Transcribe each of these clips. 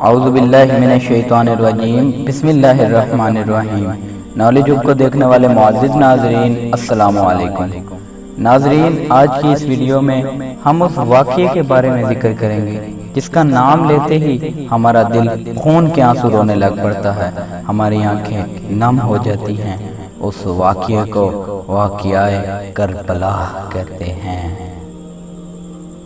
اعوذ باللہ من الشیطان الرجیم، بسم اللہ الرحمن الرحیم۔ نالج ہب کو دیکھنے والے معزز ناظرین، السلام علیکم۔ ناظرین، آج کی اس ویڈیو میں ہم اس واقعے کے بارے میں ذکر کریں گے جس کا نام لیتے ہی ہمارا دل خون کے آنسو رونے لگ پڑتا ہے، ہماری آنکھیں نم ہو جاتی ہیں۔ اس واقعے کو واقعہ کربلا کہتے ہیں۔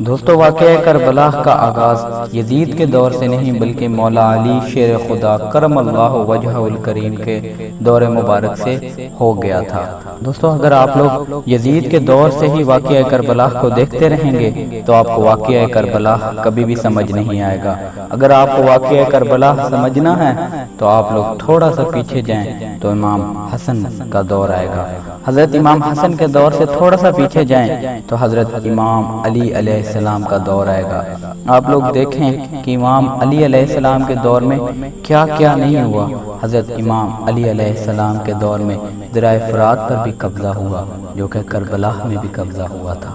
دوستو، واقعہ کربلا کا آغاز یزید کے دور سے نہیں بلکہ مولا علی شیر خدا کرم اللہ وجہہ الکریم کے دور مبارک سے ہو گیا تھا۔ دوستو، اگر آپ لوگ یزید کے دور سے ہی واقعہ کربلا کو دیکھتے رہیں گے تو آپ کو واقعہ کربلا کبھی بھی سمجھ نہیں آئے گا۔ اگر آپ کو واقعہ کربلا سمجھنا ہے تو آپ لوگ تھوڑا سا پیچھے جائیں تو امام حسن کا دور آئے گا۔ حضرت امام حسن کے دور سے تھوڑا سا پیچھے جائیں تو حضرت امام علی علیہ السلام کا دور آئے گا۔ آپ لوگ دیکھیں کہ امام علی علیہ السلام کے دور میں کیا کیا نہیں ہوا۔ حضرت امام علی علیہ السلام کے دور میں دریائے فرات پر بھی قبضہ ہوا، جو کہ کربلا میں بھی قبضہ ہوا تھا۔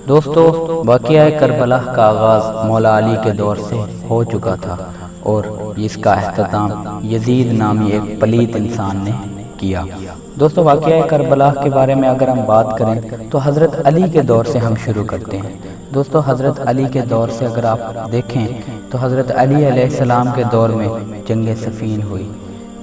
دوستو، واقعہ کربلا کا آغاز مولا علی کے دور سے ہو چکا تھا اور اس کا اختتام یزید نامی ایک پلیت انسان نے کیا۔ دوستو، واقعہ کربلا کے بارے میں اگر ہم بات کریں تو حضرت علی کے دور سے ہم شروع کرتے ہیں۔ دوستو، حضرت علی کے دور سے اگر آپ دیکھیں تو حضرت علی علیہ السلام کے دور میں جنگ صفین ہوئی،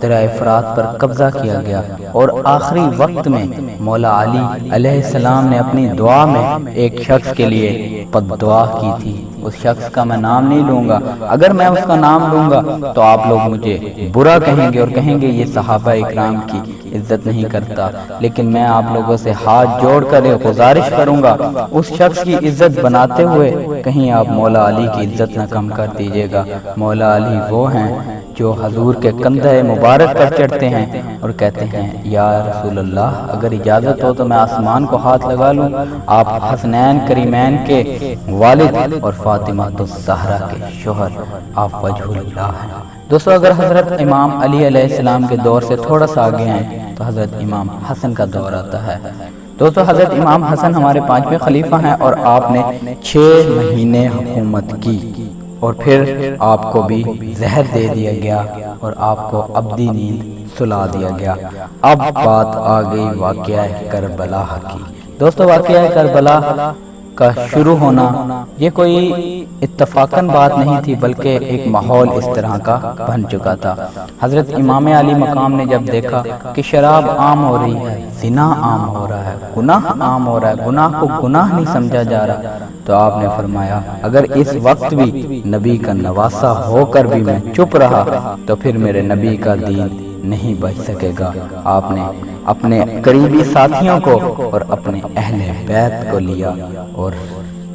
دریائے فرات پر قبضہ کیا گیا اور آخری وقت میں مولا علی علیہ السلام نے اپنی دعا میں ایک شخص کے لیے بد دعا کی تھی۔ اس شخص کا میں نام نہیں لوں گا، اگر میں اس کا نام لوں گا تو آپ لوگ مجھے برا کہیں گے اور کہیں گے یہ صحابہ اکرام کی عزت نہیں کرتا، لیکن میں آپ لوگوں سے ہاتھ جوڑ کر گزارش کروں گا اس شخص کی عزت بناتے ہوئے کہیں آپ مولا علی کی عزت نہ کم کر دیجیے گا۔ مولا علی وہ ہیں جو حضور کے کندھے مبارک پر چڑھتے ہیں اور کہتے ہیں یا رسول اللہ، اگر اجازت ہو تو میں آسمان کو ہاتھ لگا لوں۔ آپ حسنین کریمین کے والد اور فاطمہ الزہرا کے شوہر، آپ وجہ اللہ ہیں۔ دوستو، اگر حضرت امام علی علیہ السلام کے دور سے تھوڑا سا آگے ہیں تو حضرت امام حسن کا دور آتا ہے۔ دوستو، حضرت امام حسن ہمارے 5ویں خلیفہ ہیں اور آپ نے 6 مہینے حکومت کی اور پھر آپ کو بھی زہر دے دیا گیا اور آپ کو ابدی نیند سلا دیا گیا۔ اب بات آ گئی واقعہ کربلا کی۔ دوستو، واقعہ کربلا کا شروع ہونا یہ کوئی اتفاقاً بات نہیں تھی بلکہ ایک ماحول اس طرح کا بن چکا تھا۔ حضرت امام علی مقام نے جب دیکھا کہ شراب عام ہو رہی ہے، زنا عام ہو رہا ہے، گناہ عام ہو رہا ہے، گناہ کو گناہ نہیں سمجھا جا رہا، تو آپ نے فرمایا اگر اس وقت بھی نبی کا نواسا ہو کر بھی میں چپ رہا تو پھر میرے نبی کا دین نہیں بچ سکے گا۔ آپ نے اپنے قریبی ساتھیوں کو اور اپنے اہل بیت کو لیا اور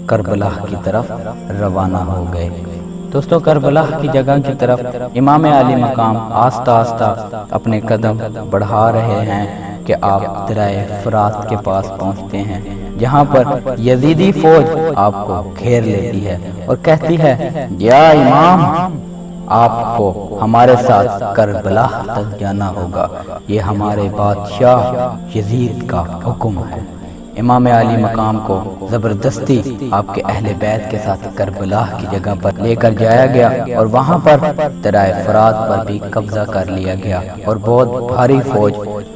کربلا کی طرف روانہ ہو گئے۔ دوستو، کربلا کی جگہ کی طرف امام علی مقام آہستہ آہستہ اپنے قدم بڑھا رہے ہیں کہ آپ دریائے فرات کے پاس پہنچتے ہیں، جہاں پر یزیدی فوج آپ کو گھیر لیتی ہے اور کہتی ہے یا امام، آپ کو ہمارے ساتھ کربلا تک جانا ہوگا، یہ ہمارے بادشاہ یزید کا حکم ہے۔ امام علی مقام کو زبردستی آپ کے اہل بیت کے ساتھ کربلا کی جگہ پر لے کر جایا گیا اور وہاں پر دریائے فرات پر بھی قبضہ کر لیا گیا اور بہت بھاری فوج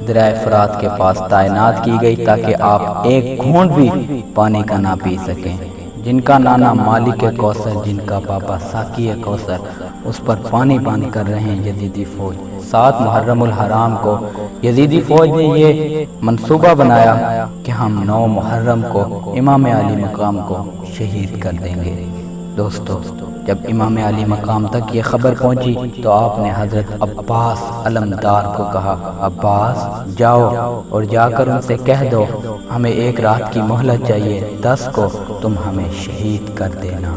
دریائے فرات کے پاس تعینات کی گئی تاکہ آپ ایک گھونٹ بھی پانی کا نہ پی سکیں۔ جن کا نانا مالک کوثر، جن کا بابا ساقی کوثر، اس پر پانی کر رہے ہیں یزیدی فوج۔ 7 محرم الحرام کو یزیدی فوج نے یہ منصوبہ بنایا کہ ہم 9 محرم کو امام علی مقام کو شہید کر دیں گے۔ دوستو، جب امام علی مقام تک یہ خبر پہنچی تو آپ نے حضرت عباس علمدار کو کہا عباس جاؤ اور جا کر ان سے کہہ دو ہمیں 1 رات کی مہلت چاہیے، 10 کو تم ہمیں شہید کر دینا۔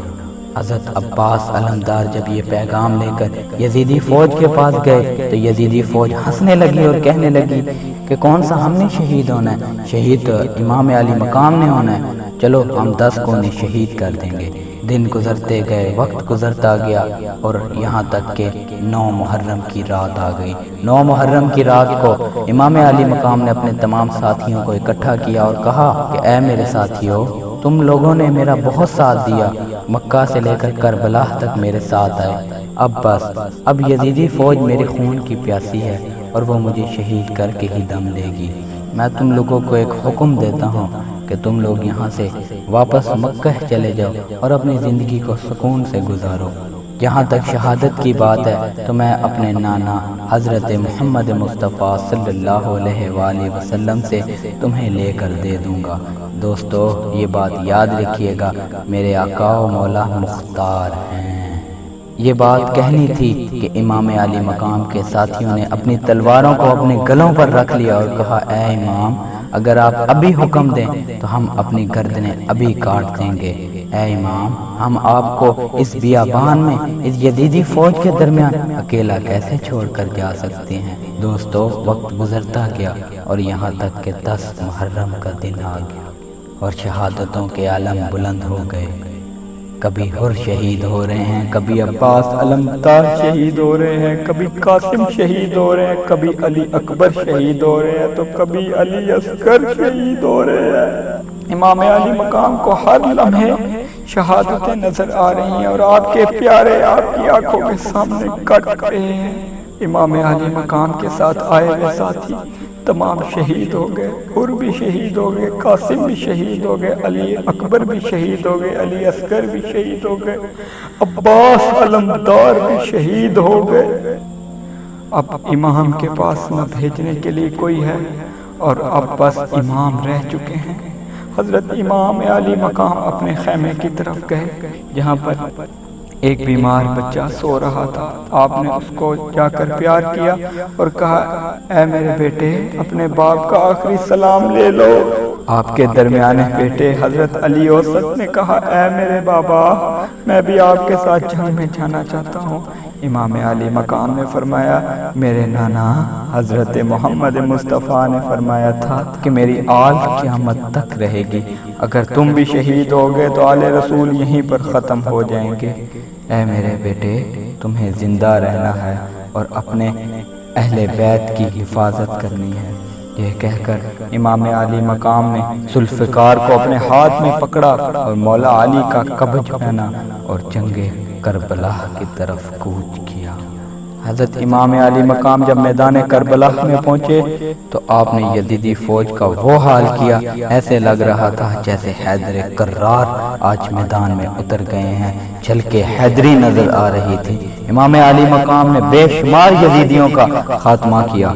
حضرت عباس علمدار جب یہ پیغام لے کر یزیدی فوج کے پاس گئے تو یزیدی فوج ہنسنے لگی اور کہنے لگی کہ کون سا ہم نے شہید ہونا ہے، شہید تو امام علی مقام نے ہونا ہے، چلو ہم 10 کو انہیں شہید کر دیں گے۔ دن گزرتے گئے، وقت گزرتا گیا اور یہاں تک کہ 9 محرم کی رات آ گئی۔ 9 محرم کی رات کو امام علی مقام نے اپنے تمام ساتھیوں کو اکٹھا کیا اور کہا کہ اے میرے ساتھیو، تم لوگوں نے میرا بہت ساتھ دیا، مکہ سے لے کر کربلا تک میرے ساتھ آئے، اب یزیدی فوج میرے خون کی پیاسی ہے اور وہ مجھے شہید کر کے ہی دم لے گی۔ میں تم لوگوں کو ایک حکم دیتا ہوں کہ تم لوگ یہاں سے واپس مکہ چلے جاؤ اور اپنی زندگی کو سکون سے گزارو۔ جہاں تک شہادت کی بات ہے تو میں اپنے نانا حضرت محمد مصطفیٰ صلی اللہ علیہ وآلہ وسلم سے تمہیں لے کر دے دوں گا۔ دوستو یہ بات یاد رکھیے گا، میرے آقا و مولا مختار ہیں۔ یہ بات کہنی تھی کہ امام علی مقام کے ساتھیوں نے اپنی تلواروں کو اپنے گلوں پر رکھ لیا اور کہا، اے امام اگر آپ ابھی حکم دیں تو ہم اپنی گردنیں ابھی کاٹ دیں گے۔ اے امام ہم آپ کو اس بیابان میں اس یزیدی فوج کے درمیان اکیلا کیسے چھوڑ کر جا سکتے ہیں؟ دوستو وقت گزرتا گیا اور یہاں تک کہ 10 محرم کا دن آ گیا اور شہادتوں کے عالم بلند ہو گئے۔ کبھی حر شہید ہو رہے ہیں، کبھی عباس علمدار شہید ہو رہے ہیں، کبھی قاسم شہید ہو رہے ہیں، کبھی علی اکبر شہید ہو رہے ہیں تو کبھی علی اصغر شہید ہو رہے ہیں۔ امام علی مقام کو ہر لمحے شہادتیں نظر آ رہی ہیں اور آپ کے پیارے آپ کی آنکھوں کے سامنے کٹ رہے ہیں۔ امام علی مقام کے ساتھ آئے ہوئے ساتھی تمام شہید ہو گئے، حر بھی شہید ہو گئے، قاسم بھی شہید ہو گئے، علی اکبر بھی شہید ہو گئے، علی اصغر بھی شہید ہو گئے، عباس علمدار بھی شہید ہو گئے۔ اب امام کے پاس نہ بھیجنے کے لیے کوئی ہے اور اب بس امام رہ چکے ہیں۔ حضرت امام علی مقام اپنے خیمے کی طرف گئے جہاں پر ایک بیمار بچہ سو رہا تھا۔ آپ نے اس کو جا کر پیار کیا اور کہا، اے میرے بیٹے اپنے باپ کا آخری سلام لے لو۔ آپ کے درمیانے بیٹے حضرت علی اوسط نے کہا، اے میرے بابا میں بھی آپ کے ساتھ جنگ میں جانا چاہتا ہوں۔ امام علی مقام نے فرمایا، میرے نانا حضرت محمد مصطفیٰ نے فرمایا تھا کہ میری آل قیامت تک رہے گی، اگر تم بھی شہید ہوگے تو آل رسول یہیں پر ختم ہو جائیں گے۔ اے میرے بیٹے تمہیں زندہ رہنا ہے اور اپنے اہل بیت کی حفاظت کرنی ہے۔ یہ کہہ کر امام علی مقام نے ذوالفقار کو اپنے ہاتھ میں پکڑا اور مولا علی کا قبض پہنا اور جنگ کربلا کی طرف کوچ کیا۔ حضرت امام علی مقام جب میدان کربلا میں پہنچے تو آپ نے یزیدی فوج کا وہ حال کیا، ایسے لگ رہا تھا جیسے حیدر کرار آج میدان میں اتر گئے ہیں، جھلکے حیدری نظر آ رہی تھی۔ امام علی مقام نے بے شمار یزیدیوں کا خاتمہ کیا۔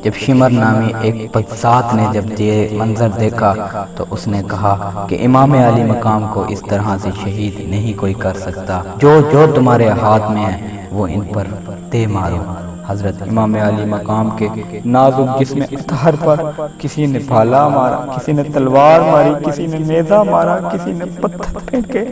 جب شمر نامی ایک بدذات نے جب یہ منظر دیکھا تو اس نے کہا کہ امام علی مقام کو اس طرح سے شہید نہیں کوئی کر سکتا، جو تمہارے ہاتھ میں ہے وہ ان پر دے مارو۔ حضرت امام علی مقام کے نازک جسم اطہر پر کسی نے بھالا مارا، کسی نے تلوار ماری، کسی نے نیزہ مارا، کسی نے پتھر پھینکے۔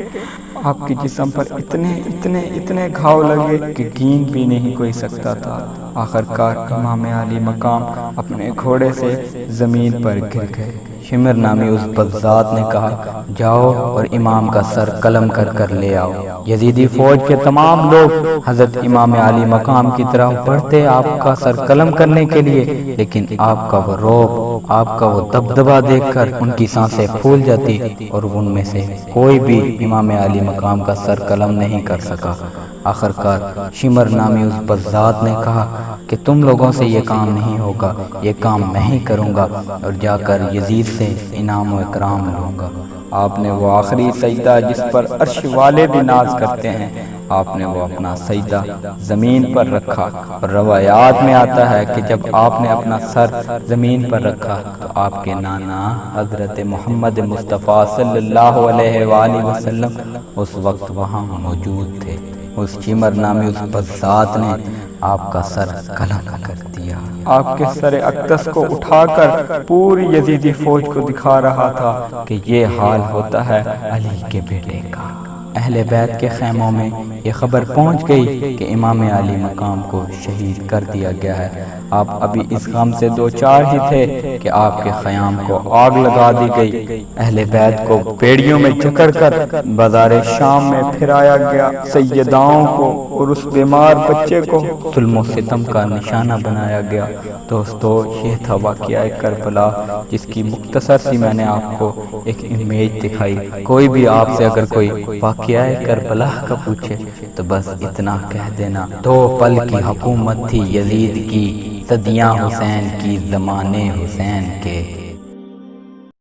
آپ کے جسم پر اتنے گھاؤ لگے کہ گین بھی نہیں کوئی سکتا تھا۔ آخرکار امام علی مقام اپنے گھوڑے سے زمین پر گر گئے۔ شمر نامی اس بدذات نے کہا، جاؤ اور امام کا سر قلم کر کر لے آؤ۔ یزیدی فوج کے تمام لوگ حضرت امام علی مقام کی طرف بڑھتے آپ کا سر قلم کرنے کے لیے، لیکن آپ کا وہ رعب، آپ کا وہ دبدبہ دیکھ کر ان کی سانسیں پھول جاتی اور ان میں سے کوئی بھی امام علی مقام کا سر قلم نہیں کر سکا۔ آخرکار شمر نامی اس بدذات نے کہا کہ تم لوگوں سے یہ کام نہیں ہوگا، یہ کام میں ہی کروں گا اور جا کر یزید سے انعام و اکرام لوں گا۔ آپ نے وہ آخری سجدہ جس پر عرش والے بھی ناز کرتے ہیں، آپ نے وہ اپنا سجدہ زمین پر رکھا، اور روایات میں آتا ہے کہ جب آپ نے اپنا سر زمین پر رکھا تو آپ کے نانا حضرت محمد مصطفیٰ صلی اللہ علیہ وآلہ وسلم اس وقت وہاں موجود تھے۔ اس شمر نامی اس بدذات نے آپ کا سر قلم کر دیا۔ آپ کے سر اقدس کو اٹھا کر پوری یزیدی فوج کو دکھا رہا تھا کہ یہ حال ہوتا ہے علی کے بیٹے کا۔ اہل بیت کے خیموں میں یہ خبر پہنچ گئی کہ امام علی مقام کو شہید کر دیا گیا ہے۔ آپ ابھی اس غم سے دو چار ہی تھے کہ آپ کے خیام کو آگ لگا دی گئی، اہل بیت کو بیڑیوں میں جکڑ کر بازار شام میں پھرایا گیا، سیداؤں کو اور اس بیمار بچے کو ظلم و ستم کا نشانہ بنایا گیا۔ دوستو، یہ تھا واقعہ کربلا، جس کی مختصر سی میں نے آپ کو ایک امیج دکھائی۔ کوئی بھی آپ سے اگر کوئی واقعہ کربلا کا پوچھے تو بس اتنا کہہ دینا، 2 پل کی حکومت تھی یزید کی، صدیاں حسین کی زمانے حسین کے۔